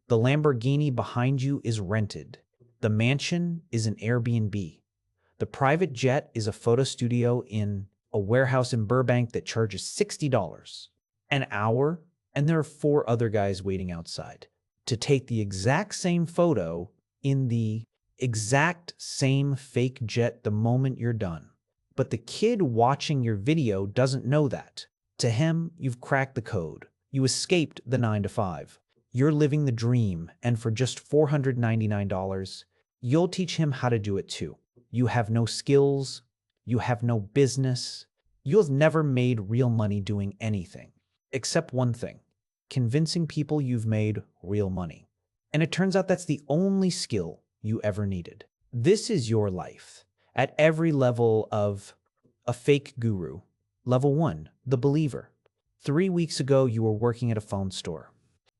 The Lamborghini behind you is rented. The mansion is an Airbnb. The private jet is a photo studio in a warehouse in Burbank that charges $60 an hour, and there are 4 other guys waiting outside to take the exact same photo in the exact same fake jet the moment you're done. But the kid watching your video doesn't know that. To him, you've cracked the code. You escaped the 9 to 5. You're living the dream, and for just $499, you'll teach him how to do it too. You have no skills. You have no business. You've never made real money doing anything, except one thing: convincing people you've made real money. And it turns out that's the only skill you ever needed. This is your life at every level of a fake guru. Level 1, the believer. 3 weeks ago, you were working at a phone store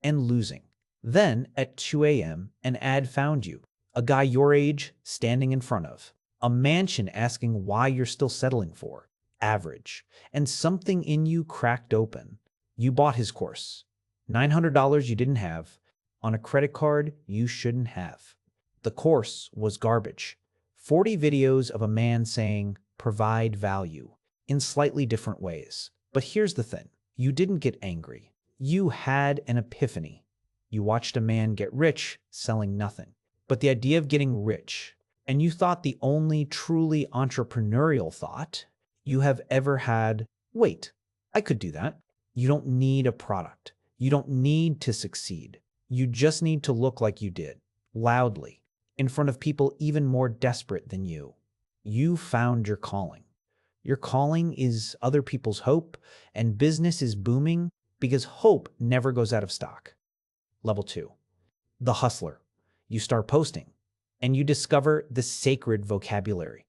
and losing. Then at 2 a.m., an ad found you, a guy your age standing in front of, a mansion asking why you're still settling for average, and something in you cracked open. You bought his course. $900 you didn't have, on a credit card you shouldn't have. The course was garbage. 40 videos of a man saying, provide value, in slightly different ways. But here's the thing. You didn't get angry. You had an epiphany. You watched a man get rich selling nothing. But the idea of getting rich, and you thought the only truly entrepreneurial thought you have ever had, wait, I could do that. You don't need a product. You don't need to succeed. You just need to look like you did, loudly, in front of people even more desperate than you. You found your calling. Your calling is other people's hope, and business is booming because hope never goes out of stock. Level 2, the hustler. You start posting, and you discover the sacred vocabulary,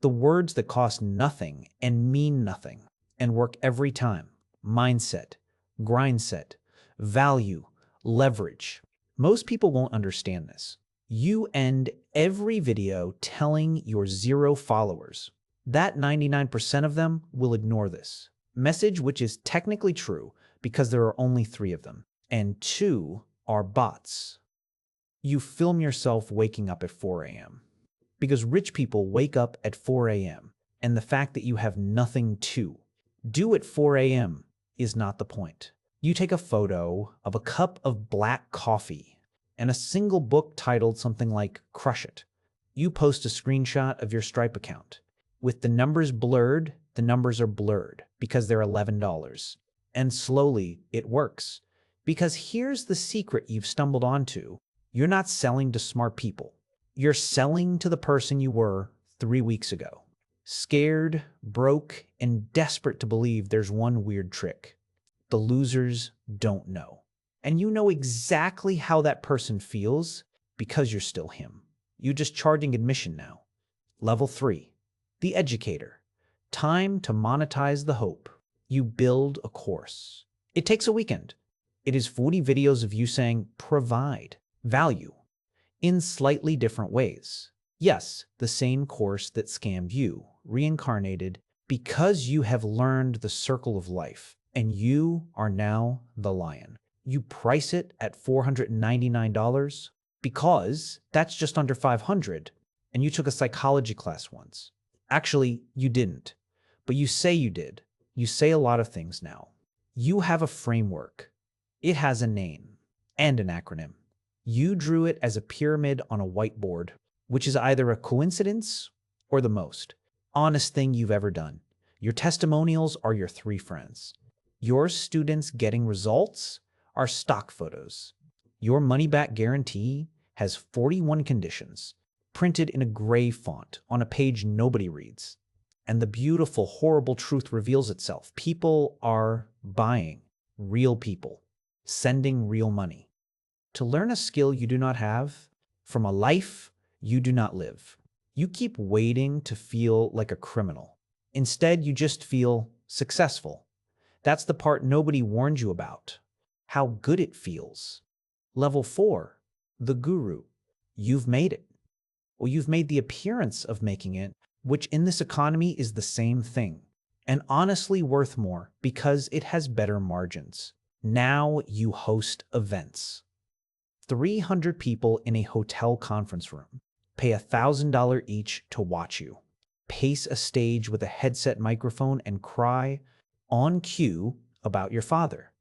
the words that cost nothing and mean nothing and work every time: mindset, grindset, value, leverage. Most people won't understand this. You end every video telling your 0 followers that 99% of them will ignore this message, which is technically true because there are only 3 of them, and 2 are bots. You film yourself waking up at 4 a.m. because rich people wake up at 4 a.m. and the fact that you have nothing to do at 4 a.m. is not the point. You take a photo of a cup of black coffee and a single book titled something like Crush It. You post a screenshot of your Stripe account. With the numbers blurred, the numbers are blurred because they're $11. And slowly it works. Because here's the secret you've stumbled onto. You're not selling to smart people. You're selling to the person you were 3 weeks ago. Scared, broke, and desperate to believe there's one weird trick. The losers don't know. And you know exactly how that person feels because you're still him. You're just charging admission now. Level 3, the educator. Time to monetize the hope. You build a course. It takes a weekend. It is 40 videos of you saying, provide value in slightly different ways. Yes, the same course that scammed you, reincarnated, because you have learned the circle of life, and you are now the lion. You price it at $499 because that's just under $500, and you took a psychology class once. Actually, you didn't, but you say you did. You say a lot of things now. You have a framework. It has a name and an acronym. You drew it as a pyramid on a whiteboard, which is either a coincidence or the most honest thing you've ever done. Your testimonials are your 3 friends. Your students getting results are stock photos. Your money-back guarantee has 41 conditions, printed in a gray font on a page nobody reads. And the beautiful, horrible truth reveals itself. People are buying real people, sending real money. To learn a skill you do not have, from a life you do not live. You keep waiting to feel like a criminal. Instead, you just feel successful. That's the part nobody warned you about. How good it feels. Level 4, the guru. You've made it. Well, you've made the appearance of making it, which in this economy is the same thing, and honestly worth more because it has better margins. Now you host events. 300 people in a hotel conference room. Pay $1,000 each to watch you. Pace a stage with a headset microphone and cry on cue about your father.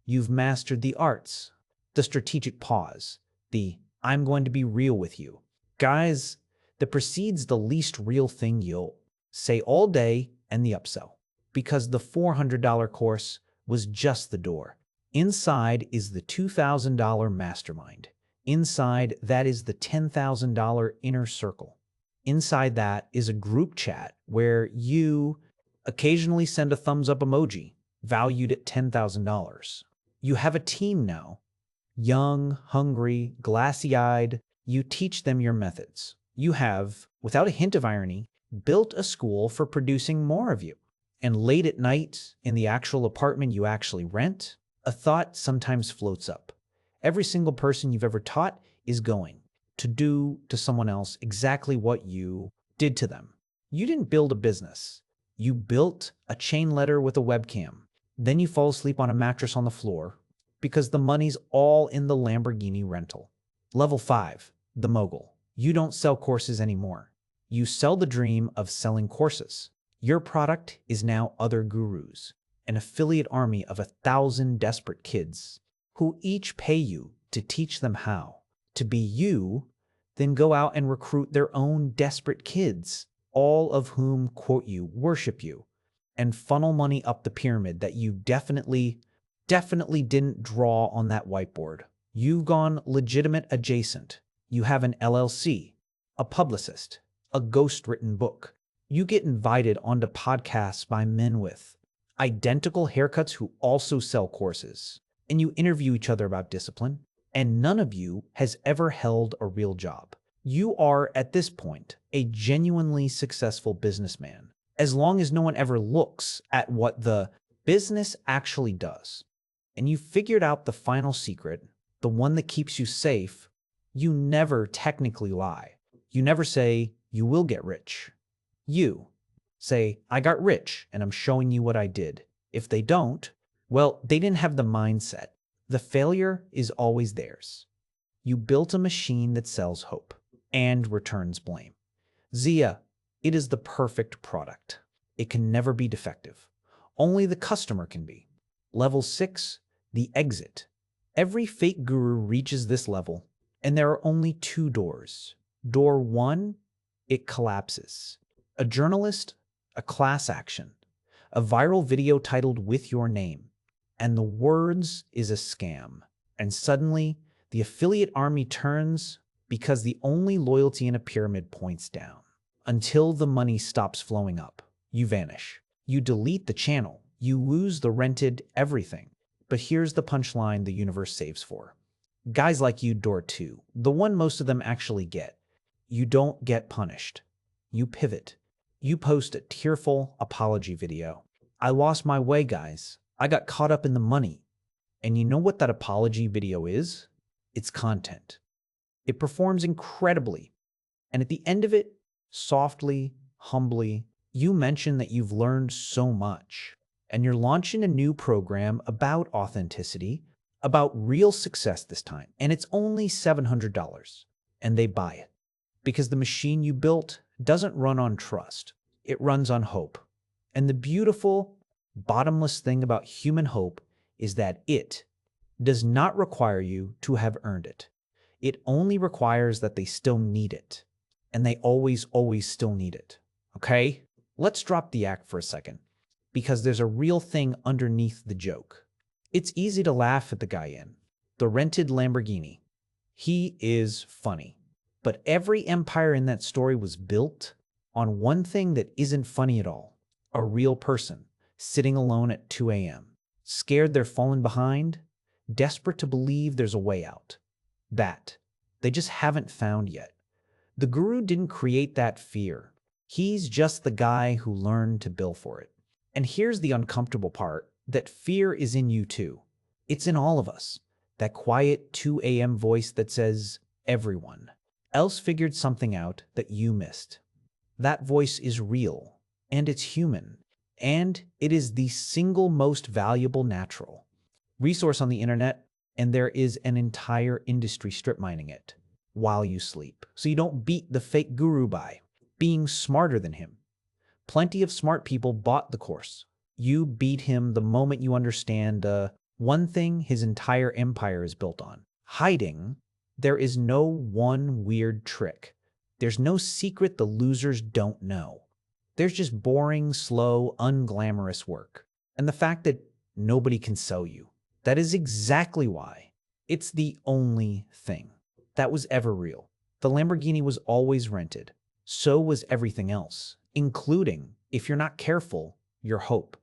You've mastered the arts, the strategic pause, the I'm going to be real with you. Guys, that precedes the least real thing you'll say all day and the upsell. Because the $400 course was just the door. Inside is the $2,000 mastermind. Inside, that is the $10,000 inner circle. Inside that is a group chat where you occasionally send a thumbs up emoji valued at $10,000. You have a team now. Young, hungry, glassy-eyed. You teach them your methods. You have, without a hint of irony, built a school for producing more of you. And late at night, in the actual apartment you actually rent, a thought sometimes floats up. Every single person you've ever taught is going to do to someone else exactly what you did to them. You didn't build a business. You built a chain letter with a webcam. Then you fall asleep on a mattress on the floor because the money's all in the Lamborghini rental. Level 5, the mogul. You don't sell courses anymore. You sell the dream of selling courses. Your product is now other gurus, an affiliate army of 1,000 desperate kids who each pay you to teach them how to be you, then go out and recruit their own desperate kids, all of whom quote you, worship you, and funnel money up the pyramid that you definitely didn't draw on that whiteboard. You've gone legitimate adjacent. You have an LLC, a publicist, a ghost-written book. You get invited onto podcasts by men with identical haircuts who also sell courses, and you interview each other about discipline, and none of you has ever held a real job. You are, at this point, a genuinely successful businessman, as long as no one ever looks at what the business actually does. And you figured out the final secret, the one that keeps you safe. You never technically lie. You never say, you will get rich. You say, I got rich and I'm showing you what I did. If they don't, well, they didn't have the mindset. The failure is always theirs. You built a machine that sells hope and returns blame. Zia, it is the perfect product. It can never be defective. Only the customer can be. Level 6, the exit. Every fake guru reaches this level, and there are only 2 doors. Door 1, it collapses. A journalist, a class action, a viral video titled with your name, and the words is a scam. And suddenly, the affiliate army turns because the only loyalty in a pyramid points down. Until the money stops flowing up, you vanish. You delete the channel. You lose the rented everything. But here's the punchline the universe saves for. Guys like you, door 2, the one most of them actually get. You don't get punished. You pivot. You post a tearful apology video. I lost my way, guys. I got caught up in the money. And you know what that apology video is? It's content. It performs incredibly. And at the end of it, softly, humbly, you mention that you've learned so much. And you're launching a new program about authenticity, about real success this time. And it's only $700. And they buy it. Because the machine you built doesn't run on trust. It runs on hope. And the beautiful, bottomless thing about human hope is that it does not require you to have earned it. It only requires that they still need it. And they always still need it. Okay? Let's drop the act for a second, because there's a real thing underneath the joke. It's easy to laugh at the guy in the rented Lamborghini. He is funny. But every empire in that story was built on one thing that isn't funny at all. A real person sitting alone at 2 a.m., scared they're falling behind, desperate to believe there's a way out. That they just haven't found yet. The guru didn't create that fear. He's just the guy who learned to bill for it. And here's the uncomfortable part, that fear is in you too. It's in all of us. That quiet 2 a.m. voice that says, everyone else figured something out that you missed. That voice is real, and it's human, and it is the single most valuable natural resource on the internet, And there is an entire industry strip mining it while you sleep. So you don't beat the fake guru by being smarter than him. Plenty of smart people bought the course. You beat him the moment you understand one thing his entire empire is built on: hiding. There is no one weird trick. There's no secret the losers don't know. There's just boring, slow, unglamorous work. And the fact that nobody can sell you. That is exactly why it's the only thing that was ever real. The Lamborghini was always rented. So was everything else, including, if you're not careful, your hope.